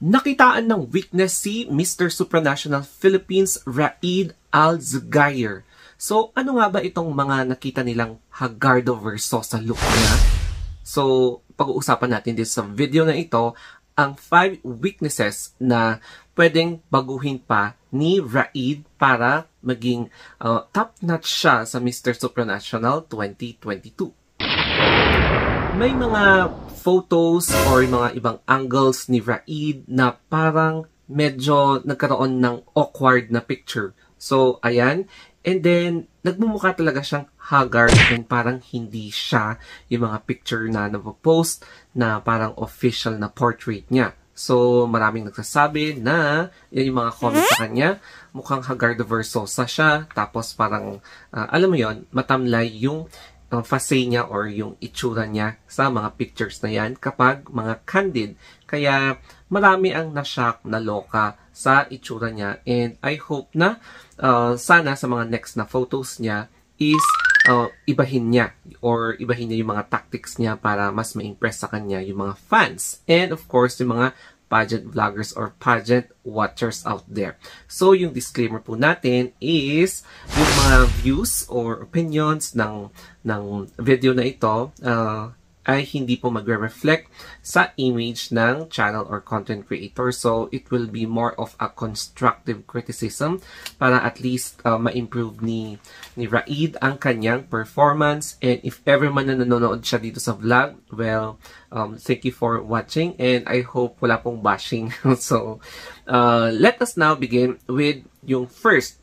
Nakitaan ng weakness si Mr. Supranational Philippines Raid Al-Zugair. So, ano nga ba itong mga nakita nilang Hagardo Versosa look niya? So, pag-uusapan natin din sa video na ito, ang 5 weaknesses na pwedeng baguhin pa ni Raid para maging top-notch siya sa Mr. Supranational 2022. May mga photos or mga ibang angles ni Raid na parang medyo nagkaroon ng awkward na picture. So, ayan. And then, nagmumukha talaga siyang haggard and parang hindi siya yung mga picture na napopost na parang official na portrait niya. So, maraming nagsasabi na yan yung mga comments sa kanya. Mukhang Hagardo Versosa siya. Tapos parang, alam mo yon, matamlay yung face niya or yung itsura niya sa mga pictures na yan kapag mga candid. Kaya marami ang na-shock na loka sa itsura niya. And I hope na sana sa mga next na photos niya is ibahin niya or ibahin niya yung mga tactics niya para mas ma-impress sa kanya yung mga fans. And of course, yung mga pageant vloggers or pageant watchers out there. So, yung disclaimer po natin is yung mga views or opinions ng video na ito ay hindi po magre-reflect sa image ng channel or content creator. So, it will be more of a constructive criticism para at least ma-improve ni Raid ang kanyang performance. And if ever man na nanonood siya dito sa vlog, well, thank you for watching and I hope wala pong bashing. So, let us now begin with yung first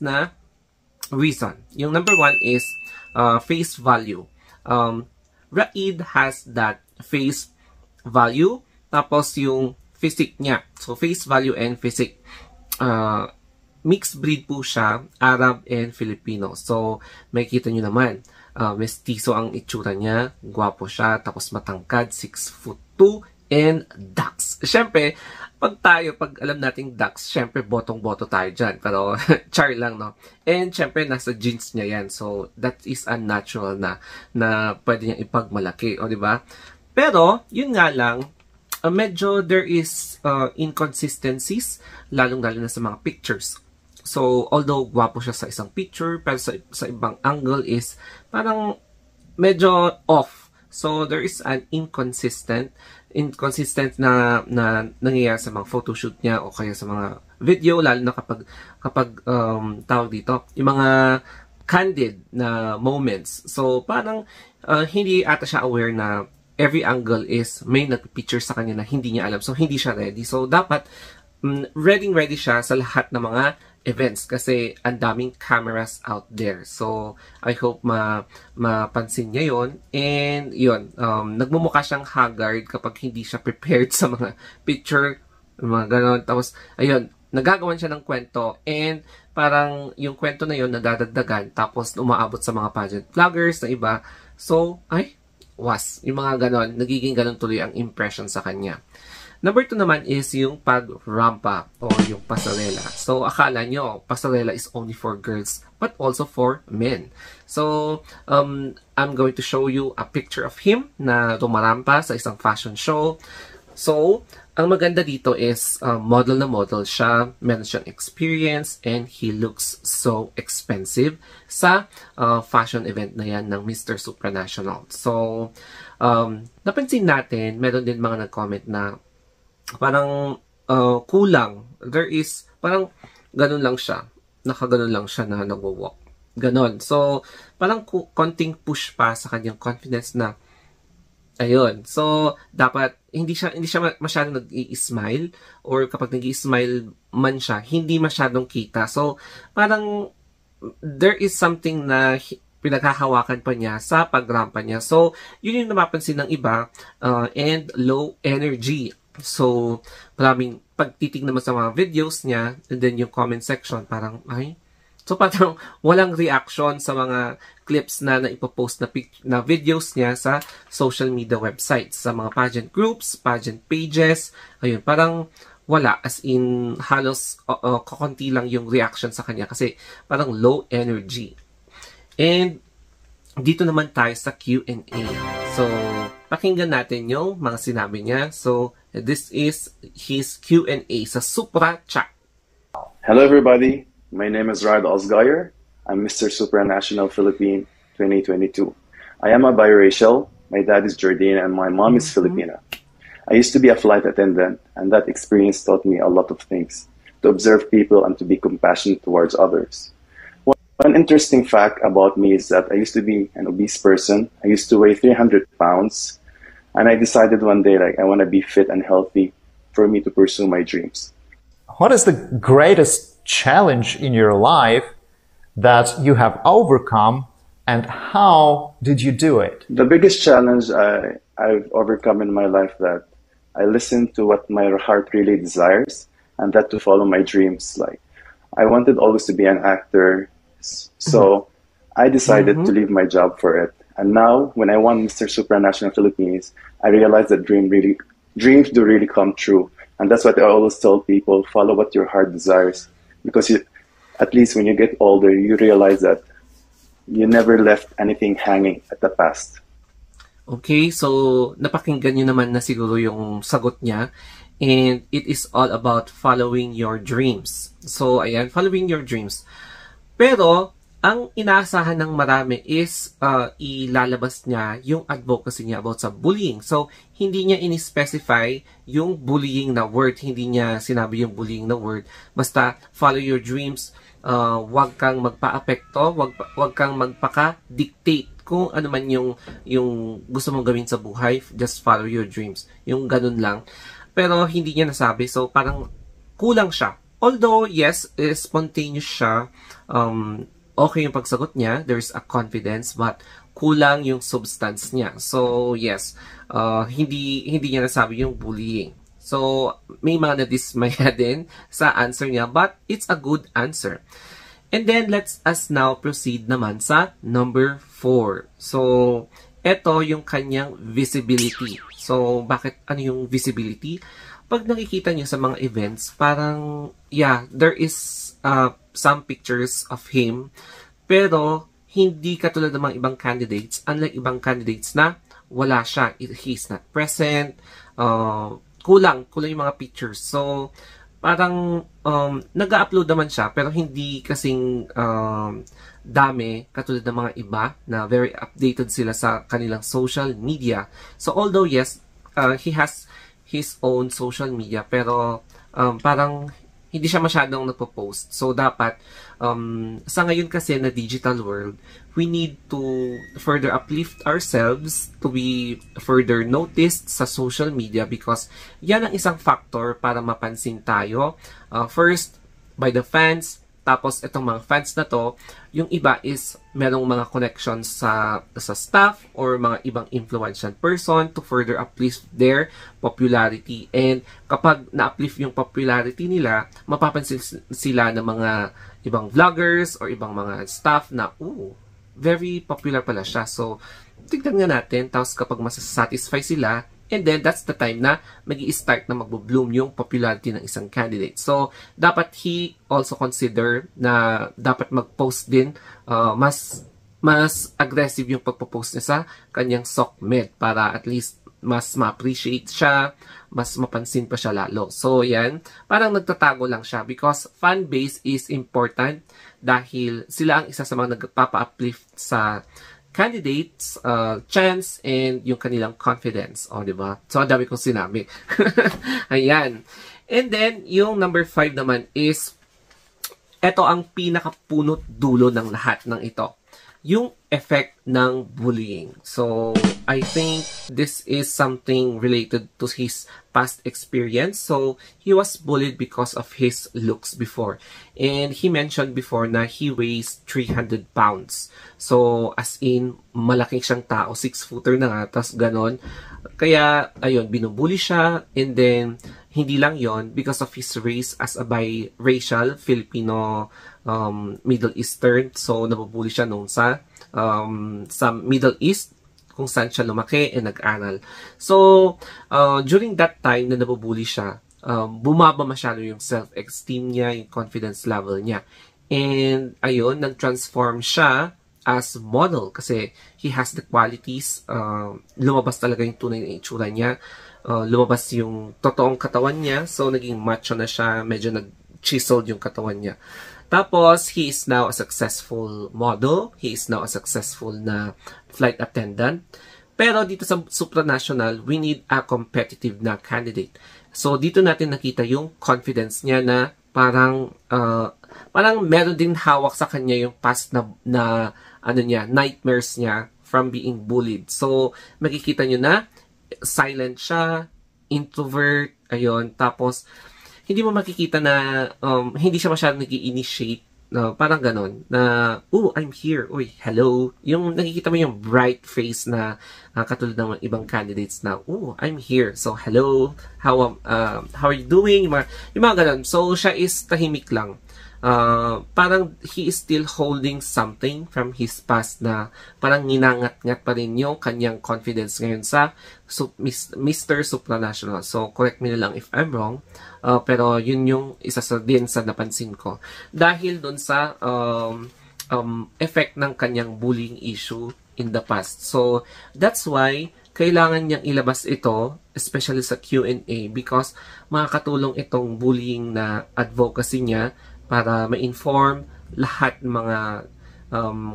na reason. Yung number 1 is face value. Raid has that face value, tapos yung physique niya. So, face value and physique. Mixed breed po siya, Arab and Filipino. So, makikita nyo naman, mestizo ang itsura niya, gwapo siya, tapos matangkad, 6'2", and ducks. Siyempre, pag alam nating ducks, siyempre botong-boto tayo dyan. Pero, char lang, no? And, siyempre, nasa jeans niya yan. So, that is unnatural na pwede niyang ipagmalaki. O, diba? Pero, yun nga lang, medyo there is inconsistencies, lalong-lalo na sa mga pictures. So, although gwapo siya sa isang picture, pero sa ibang angle is parang medyo off. So, there is an inconsistent na nangyayari sa mga photoshoot niya o kaya sa mga video, lalo na kapag tawag dito, yung mga candid na moments. So, parang hindi ata siya aware na every angle is may nag-picture sa kanya na hindi niya alam. So, hindi siya ready. So, dapat ready siya sa lahat ng mga events kasi ang daming cameras out there. So, I hope mapansin niya yon. And yun, nagmumukha siyang haggard kapag hindi siya prepared sa mga picture, mga ganon. Tapos, ayun, nagagawan siya ng kwento and parang yung kwento na yun nadadagdagan tapos umaabot sa mga pageant vloggers na iba. So, yung mga ganon, nagiging ganon tuloy ang impression sa kanya. Number 2 naman is yung pag-rampa o yung pasarela. So, akala nyo, pasarela is only for girls but also for men. So, I'm going to show you a picture of him na rumarampa sa isang fashion show. So, ang maganda dito is model na model siya, meron siyang experience, and he looks so expensive sa fashion event na yan ng Mr. Supranational. So, napansin natin, meron din mga nag-comment na parang kulang. There is, parang ganun lang siya. Nakaganon lang siya na nagwo-walk. Ganon. So, parang konting push pa sa kanyang confidence na ayun. So, dapat hindi siya masyadong nag-i-smile or kapag nag-i-smile man siya, hindi masyadong kita. So, parang there is something na pinaghahawakan pa niya sa pagrampa niya. So, yun yung napapansin ng iba and low energy. So, maraming pagtitignan mo sa mga videos niya and then yung comment section, parang, so parang walang reaction sa mga clips na naipopost na videos niya sa social media websites, sa mga pageant groups, pageant pages, ayun, parang wala, as in halos kakunti lang yung reaction sa kanya kasi parang low energy. And dito naman tayo sa Q&A. So, pakinggan natin yung mga sinabi niya. So, this is his Q&A sa Supra Chat. Hello everybody, my name is Rad Osgayer. I'm Mr. Supranational Philippine 2022. I am a biracial. My dad is Jordanian and my mom is Filipina. I used to be a flight attendant, and that experience taught me a lot of things, to observe people and to be compassionate towards others. One interesting fact about me is that I used to be an obese person. I used to weigh 300 pounds, and I decided one day I want to be fit and healthy for me to pursue my dreams. What is the greatest challenge in your life that you have overcome, and how did you do it? The biggest challenge I've overcome in my life that I listen to what my heart really desires, and that to follow my dreams. Like, I wanted always to be an actor, so I decided to leave my job for it. And now, when I won Mr. Supranational Philippines, I realized that dreams do really come true. And that's what I always tell people, follow what your heart desires. Because at least when you get older, you realize that you never left anything hanging at the past. Okay, so napakinggan nyo naman na siguro yung sagot niya. And it is all about following your dreams. So, ayan, following your dreams. Pero, ang inaasahan ng marami is ilalabas niya yung advocacy niya about sa bullying. So, hindi niya in-specify yung bullying na word. Hindi niya sinabi yung bullying na word. Basta, follow your dreams. Huwag kang magpa-apekto. Huwag kang magpaka-dictate kung ano man yung gusto mong gawin sa buhay. Just follow your dreams. Yung ganun lang. Pero, hindi niya nasabi. So, parang kulang siya. Although, yes, spontaneous siya. Okay yung pagsagot niya, there's a confidence, but kulang yung substance niya. So, yes, hindi niya nasabi yung bullying. So, may mga nadismaya din sa answer niya, but it's a good answer. And then, let's us now proceed naman sa number 4. So, eto yung kanyang visibility. So, ano yung visibility? Pag nakikita niyo sa mga events, parang, yeah, there is some pictures of him, pero hindi katulad ng mga ibang candidates. Unlike ibang candidates na wala siya, he's not present, kulang yung mga pictures. So, parang nag-upload naman siya, pero hindi kasing dami katulad ng mga iba na very updated sila sa kanilang social media. So, although yes, he has his own social media, pero parang hindi siya masyadong nagpo-post. So, dapat, sa ngayon kasi na digital world, we need to further uplift ourselves to be further noticed sa social media because yan ang isang factor para mapansin tayo. First, by the fans. Tapos, itong mga fans na to, yung iba is merong mga connections sa staff or mga ibang influential person to further uplift their popularity. And kapag na-uplift yung popularity nila, mapapansin sila ng mga ibang vloggers or ibang mga staff na, very popular pala siya. So, tignan nga natin. Tapos kapag masasatisfy sila, and then, that's the time na mag-i-start na magbo-bloom yung popularity ng isang candidate. So, dapat he also consider na dapat mag-post din mas aggressive yung pagpo-post niya sa kanyang SOCMED para at least mas ma-appreciate siya, mas mapansin pa siya lalo. So, yan. Parang nagtatago lang siya because fan base is important dahil sila ang isa sa mga nagpapa-uplift sa candidates, chance, and yung kanilang confidence. O, diba? So, ang dami kong sinabi. Ayan. And then, yung number 5 naman is, ito ang pinakapunot dulo ng lahat ng ito. Yung effect ng bullying. So, I think this is something related to his past experience. So, he was bullied because of his looks before. And he mentioned before na he weighs 300 pounds. So, as in, malaking siyang tao. 6-footer na nga, tas ganon. Kaya, ayun, binubully siya. And then, hindi lang yon because of his race as a biracial Filipino Middle Eastern. So, nabubuli siya noon sa Middle East kung saan siya lumaki and nag-aral. So, during that time na nabubuli siya, bumaba masyado yung self-esteem niya, yung confidence level niya. And, ayun, nag-transform siya as model kasi he has the qualities. Lumabas talaga yung tunay na itsura niya. Lumabas yung totoong katawan niya. So, naging macho na siya. Medyo nag-chiseled yung katawan niya. Tapos, he is now a successful model. He is now a successful na flight attendant. Pero dito sa supranational, we need a competitive na candidate. So, dito natin nakita yung confidence niya na parang meron din hawak sa kanya yung past na nightmares niya from being bullied. So, makikita nyo na silent siya, introvert, ayun. Tapos, hindi mo makikita na hindi siya masyadong nag-i-initiate. Parang ganon, na, I'm here, uy, hello. Yung nakikita mo yung bright face na katulad ng ibang candidates na, I'm here, so hello, how are you doing? Yung mga ganon. So, siya is tahimik lang. Parang he is still holding something from his past na parang ninangat-ngat pa rin yung kanyang confidence ngayon sa Mr. Supranational. So, correct me na lang if I'm wrong. Pero yun yung isa din sa napansin ko. Dahil dun sa effect ng kanyang bullying issue in the past. So, that's why kailangan niyang ilabas ito, especially sa Q&A, because makakatulong itong bullying na advocacy niya para ma-inform lahat ng mga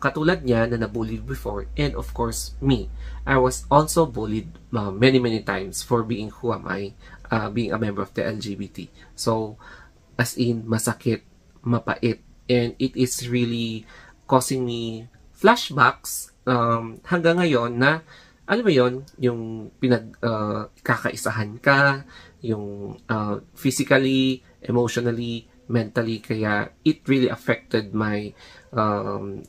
katulad niya na nabullied before. And of course, me. I was also bullied many times for being who am I, being a member of the LGBT. So, as in, masakit, mapait. And it is really causing me flashbacks hanggang ngayon na, alam mo yun, yung pinagkakaisahan ka, yung physically, emotionally, mentally, kaya it really affected my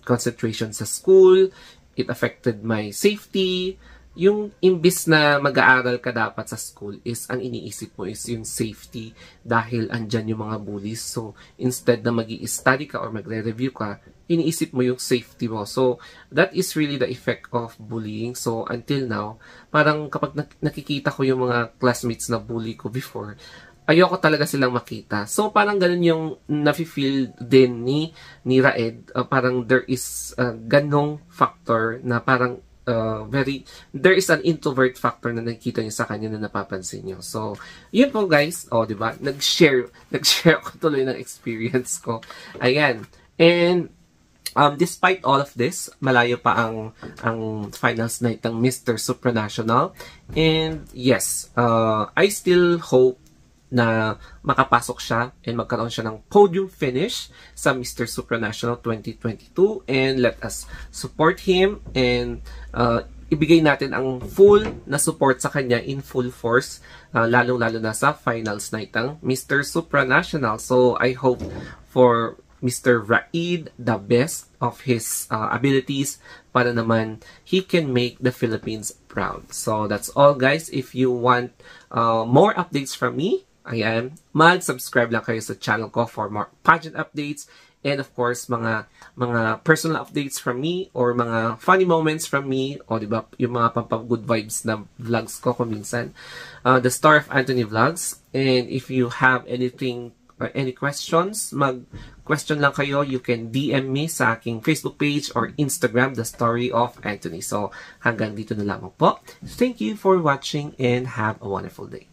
concentration sa school, it affected my safety. Yung imbis na mag-aaral ka dapat sa school is, ang iniisip mo is yung safety dahil andyan yung mga bullies. So, instead na mag-i-study ka or magre-review ka, iniisip mo yung safety mo. So, that is really the effect of bullying. So, until now, parang kapag nakikita ko yung mga classmates na bully ko before, ayoko talaga silang makita. So, parang ganun yung nafe-feel din ni Raed. Parang there is ganong factor na parang there is an introvert factor na nakikita niyo sa kanya na napapansin niyo. So, yun po guys. Di ba? Nag-share ako tuloy ng experience ko. Ayan. And, despite all of this, malayo pa ang finals night ng Mr. Supranational. And, yes, I still hope na makapasok siya and magkaroon siya ng podium finish sa Mr. Supranational 2022, and let us support him and ibigay natin ang full na support sa kanya in full force, lalong-lalo na sa finals night ng Mr. Supranational. So I hope for Mr. Raed the best of his abilities para naman he can make the Philippines proud. So that's all guys. If you want more updates from me, ayan, mag-subscribe lang kayo sa channel ko for more pageant updates and of course mga personal updates from me or mga funny moments from me, o diba yung mga pampag-good vibes na vlogs ko kung minsan, the Star of Anthony Vlogs. And if you have anything or any questions, mag-question lang kayo, you can DM me sa aking Facebook page or Instagram, The Story of Anthony. So hanggang dito na lamang po. Thank you for watching and have a wonderful day.